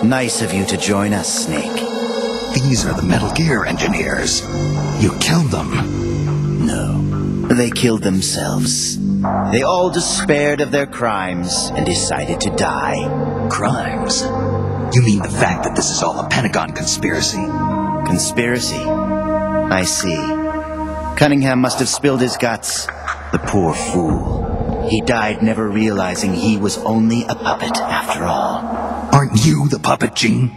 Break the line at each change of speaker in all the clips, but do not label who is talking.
Nice of you to join us, Snake.
These are the Metal Gear engineers. You killed them.
No, they killed themselves. They all despaired of their crimes and decided to die.
Crimes? You mean the fact that this is all a Pentagon conspiracy?
Conspiracy? I see. Cunningham must have spilled his guts. The poor fool. He died never realizing he was only a puppet after all.
Aren't you the puppet, Gene?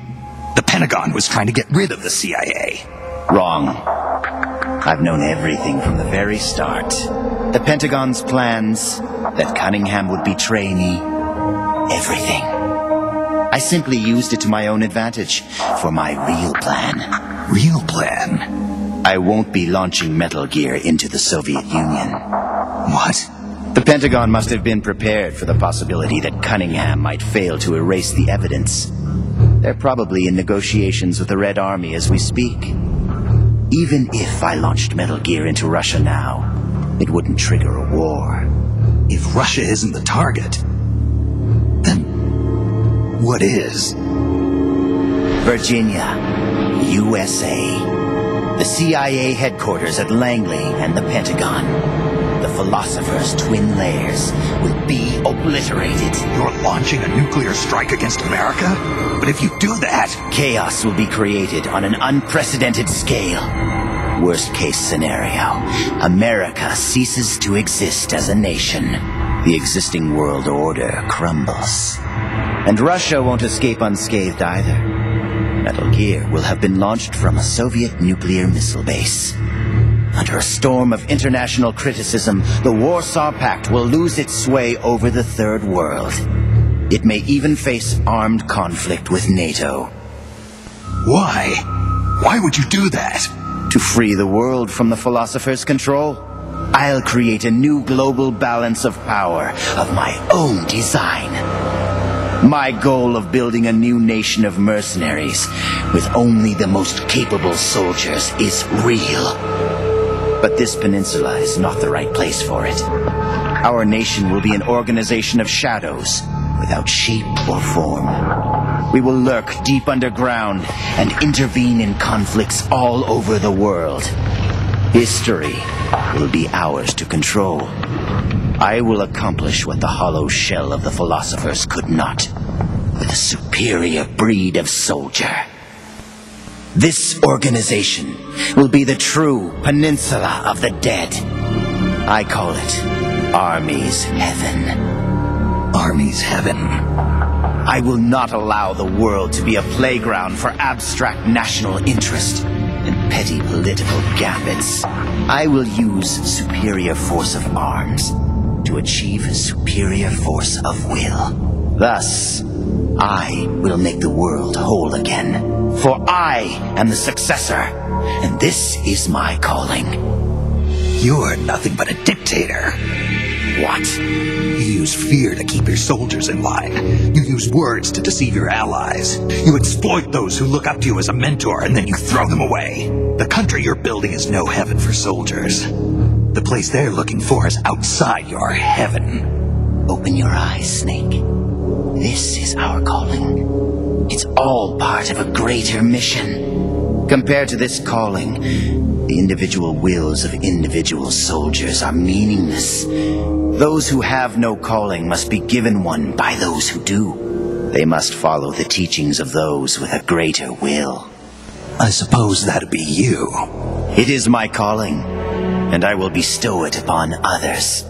The Pentagon was trying to get rid of the CIA.
Wrong. I've known everything from the very start. The Pentagon's plans, that Cunningham would betray me. Everything. I simply used it to my own advantage, for my real plan.
Real plan?
I won't be launching Metal Gear into the Soviet Union.
What?
The Pentagon must have been prepared for the possibility that Cunningham might fail to erase the evidence. They're probably in negotiations with the Red Army as we speak. Even if I launched Metal Gear into Russia now, it wouldn't trigger a war.
If Russia isn't the target, then what is?
Virginia, USA. The CIA headquarters at Langley and the Pentagon. The Philosopher's twin layers will be obliterated.
You're launching a nuclear strike against America? But if you do that...
Chaos will be created on an unprecedented scale. Worst case scenario, America ceases to exist as a nation. The existing world order crumbles. And Russia won't escape unscathed either. Metal Gear will have been launched from a Soviet nuclear missile base. Under a storm of international criticism, the Warsaw Pact will lose its sway over the Third World. It may even face armed conflict with NATO.
Why? Why would you do that?
To free the world from the Philosopher's control, I'll create a new global balance of power of my own design. My goal of building a new nation of mercenaries with only the most capable soldiers is real. But this peninsula is not the right place for it. Our nation will be an organization of shadows, without shape or form. We will lurk deep underground and intervene in conflicts all over the world. History will be ours to control. I will accomplish what the hollow shell of the philosophers could not, with a superior breed of soldier. This organization will be the true Peninsula of the Dead. I call it Army's Heaven.
Army's Heaven.
I will not allow the world to be a playground for abstract national interest and petty political gambits. I will use superior force of arms to achieve superior force of will. Thus, I will make the world whole again. For I am the successor, and this is my calling.
You're nothing but a dictator.
What?
You use fear to keep your soldiers in line. You use words to deceive your allies. You exploit those who look up to you as a mentor, and then you throw them away. The country you're building is no heaven for soldiers. The place they're looking for is outside your heaven.
Open your eyes, Snake. This is our calling. It's all part of a greater mission. Compared to this calling, the individual wills of individual soldiers are meaningless. Those who have no calling must be given one by those who do. They must follow the teachings of those with a greater will.
I suppose that'd be you.
It is my calling, and I will bestow it upon others.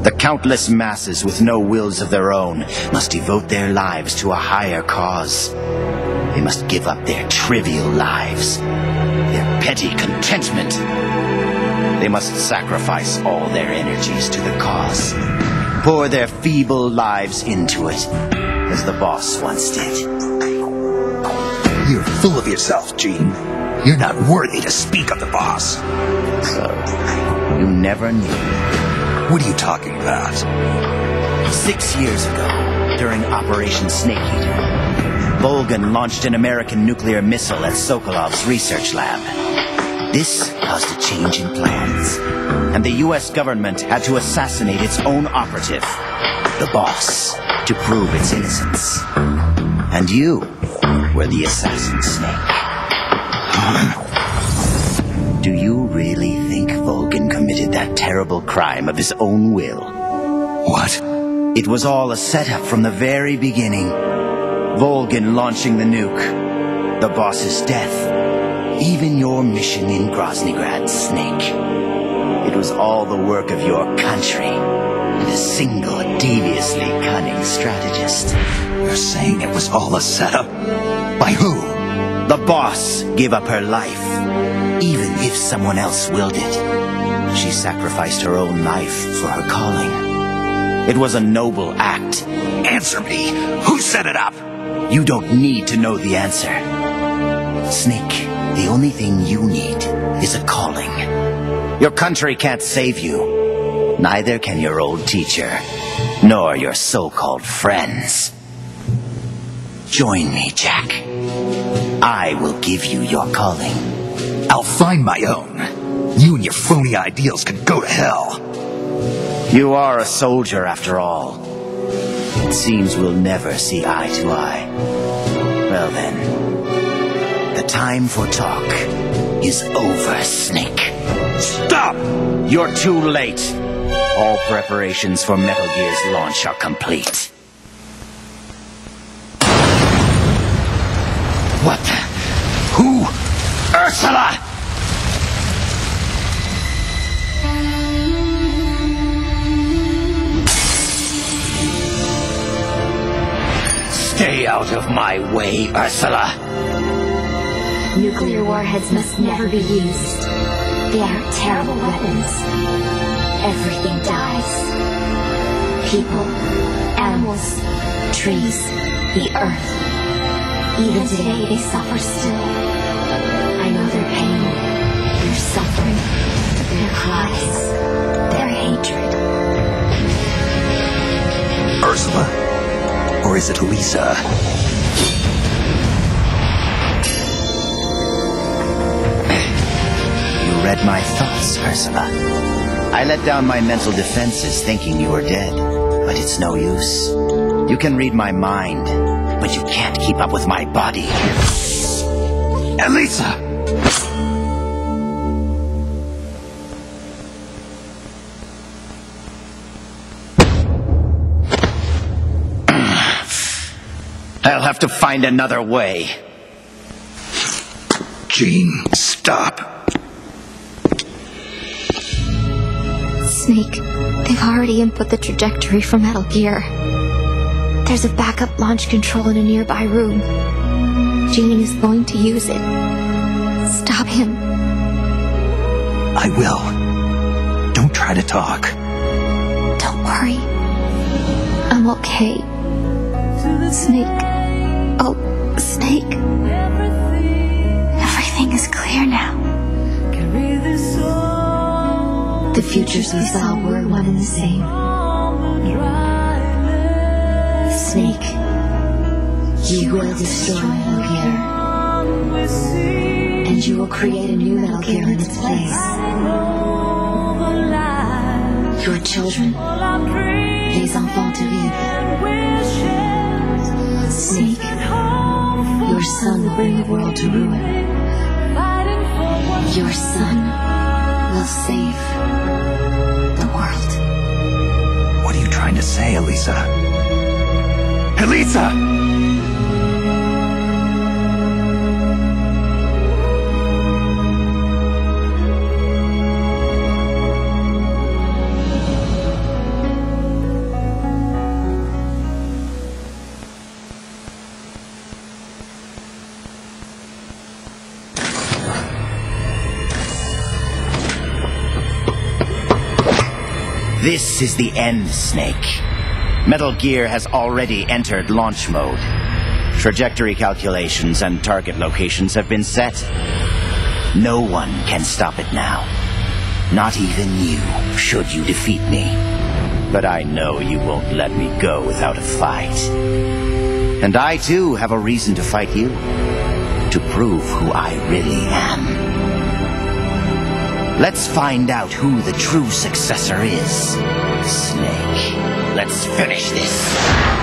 The countless masses with no wills of their own must devote their lives to a higher cause. They must give up their trivial lives, their petty contentment. They must sacrifice all their energies to the cause, pour their feeble lives into it, as the boss once did.
You're full of yourself, Gene. You're not worthy to speak of the boss.
So, you never knew.
What are you talking about?
6 years ago, during Operation Snakeeater, Volgan launched an American nuclear missile at Sokolov's research lab. This caused a change in plans, and the U.S. government had to assassinate its own operative, the boss, to prove its innocence. And you were the assassin, Snake. Do you really think Vulcan committed that terrible crime of his own will?
What?
It was all a setup from the very beginning. Vulcan launching the nuke, the boss's death, even your mission in Groznygrad, Snake. It was all the work of your country, and a single, deviously cunning strategist.
You're saying it was all a setup? By who?
The boss gave up her life, even if someone else willed it. She sacrificed her own life for her calling. It was a noble act.
Answer me. Who set it up?
You don't need to know the answer. Snake, the only thing you need is a calling. Your country can't save you. Neither can your old teacher, nor your so-called friends. Join me, Jack. I will give you your calling.
I'll find my own. You and your phony ideals can go to hell.
You are a soldier, after all. It seems we'll never see eye to eye. Well then, the time for talk is over, Snake.
Stop!
You're too late. All preparations for Metal Gear's launch are complete. What the? Who? Ursula! Stay out of my way, Ursula!
Nuclear warheads must never be used. They are terrible weapons. Everything dies. People, animals, trees, the earth. Even today they suffer still. I know their pain, their suffering, their cries, their hatred.
Ursula? Or is it Lisa?
You read my thoughts, Ursula. I let down my mental defenses thinking you were dead, but it's no use. You can read my mind, but you can't keep up with my body.
Elisa!
I'll have to find another way.
Jean, stop.
Snake, they've already input the trajectory for Metal Gear. There's a backup launch control in a nearby room. Jean is going to use it. Stop him.
I will. Don't try to talk.
Don't worry. I'm okay. Snake. Oh, Snake. Everything is clear now. The futures we saw were one and the same. Snake, you will destroy Metal Gear. And you will create a new Metal Gear in its place. Your children, les enfants de vivre. Snake, your son will bring the world to ruin. Your son will save the world.
What are you trying to say, Elisa? Elisa!
This is the end, Snake. Metal Gear has already entered launch mode. Trajectory calculations and target locations have been set. No one can stop it now. Not even you, should you defeat me. But I know you won't let me go without a fight. And I too have a reason to fight you. To prove who I really am. Let's find out who the true successor is. Snake, let's finish this.